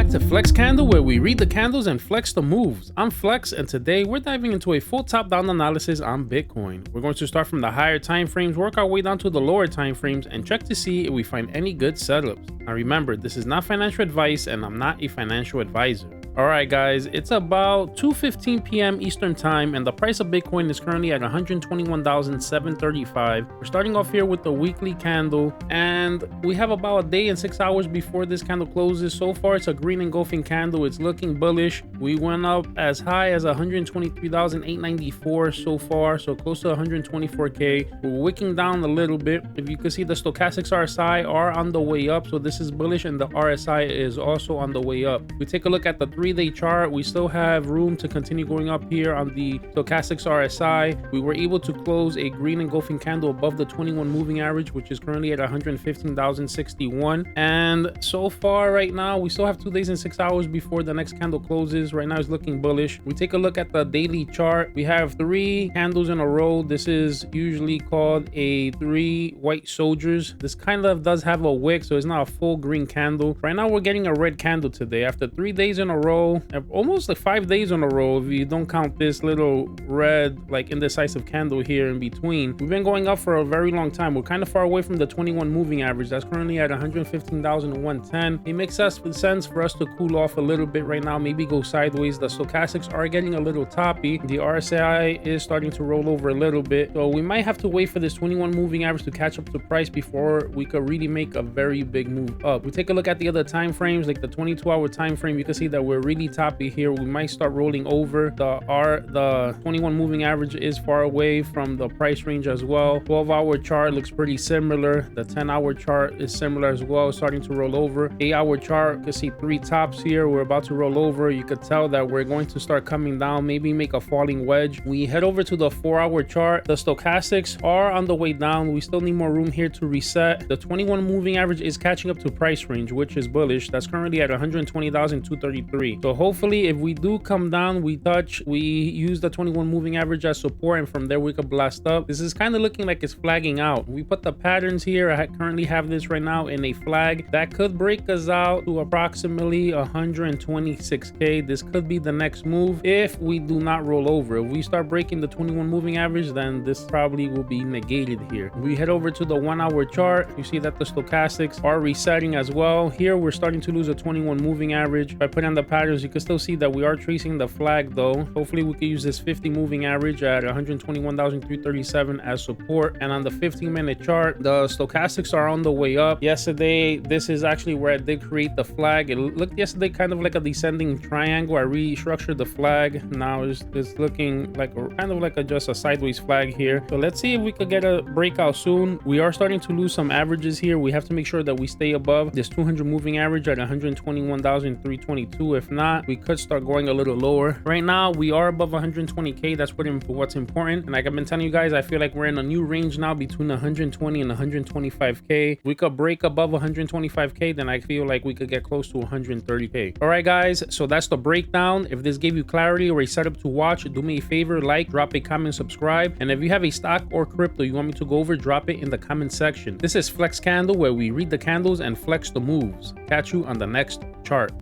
back to Flex Candle, where we read the candles and flex the moves. I'm Flex, and today we're diving into a full top-down analysis on Bitcoin. We're going to start from the higher time frames, work our way down to the lower time frames, and check to see if we find any good setups. Now remember, this is not financial advice, and I'm not a financial advisor. Alright guys, it's about 2:15 p.m. Eastern time, and the price of Bitcoin is currently at $121,735. We're starting off here with the weekly candle, and we have about a day and 6 hours before this candle closes. So far, it's a green engulfing candle. It's looking bullish. We went up as high as 123,894 so far, so close to 124k. We're wicking down a little bit. If you can see, the stochastics RSI are on the way up, so this is bullish, and the RSI is also on the way up. We take a look at the 3-day chart. We still have room to continue going up here on the stochastics RSI. We were able to close a green engulfing candle above the 21 moving average, which is currently at 115,061. And so far right now, we still have 2 days and 6 hours before the next candle closes. Right now it's looking bullish. We take a look at the daily chart. We have 3 candles in a row. This is usually called a 3 white soldiers. This kind of does have a wick, so it's not a full green candle. Right now we're getting a red candle today after 3 days in a row, almost like 5 days in a row if you don't count this little red like indecisive candle here in between. We've been going up for a very long time. We're kind of far away from the 21 moving average. That's currently at 115,110. It makes sense for us to cool off a little bit right now, maybe go sideways. The stochastics are getting a little toppy. The RSI is starting to roll over a little bit, so we might have to wait for this 21 moving average to catch up to price before we could really make a very big move up. We take a look at the other time frames, like the 22-hour time frame. You can see that we're really toppy here. We might start rolling over. The 21 moving average is far away from the price range as well. 12-hour chart looks pretty similar. The 10-hour chart is similar as well, starting to roll over. 8-hour chart, you can see 3 tops here. We're about to roll over. You could tell that we're going to start coming down, maybe make a falling wedge. We head over to the 4-hour chart. The stochastics are on the way down. We still need more room here to reset. The 21 moving average is catching up to price range, which is bullish. That's currently at 120,233. So hopefully if we do come down, we use the 21 moving average as support, and from there we could blast up. This is kind of looking like it's flagging out. We put the patterns here. I currently have this right now in a flag that could break us out to approximately 126k. This could be the next move if we do not roll over. If we start breaking the 21 moving average, then this probably will be negated here. We head over to the 1-hour chart. You see that the stochastics are resetting as well. Here we're starting to lose a 21 moving average. If I put on the patterns, you can still see that we are tracing the flag though. Hopefully we can use this 50 moving average at 121,337 as support. And on the 15-minute chart, the stochastics are on the way up. Yesterday, this is actually where I did create the flag. It looked yesterday kind of like a descending triangle. I restructured the flag. Now it's looking like just a sideways flag here. So let's see if we could get a breakout soon. We are starting to lose some averages here. We have to make sure that we stay above this 200 moving average at 121,322. If not, we could start going a little lower. Right now we are above 120k. That's what's important, and like I've been telling you guys, I feel like we're in a new range now between 120 and 125k. We could break above 125k, then I feel like we could get close to 130k. All right guys, so that's the breakdown. If this gave you clarity or a setup to watch, do me a favor, like, drop a comment, subscribe, and if you have a stock or crypto you want me to go over, drop it in the comment section. This is Flex Candle, where we read the candles and flex the moves. Catch you on the next chart.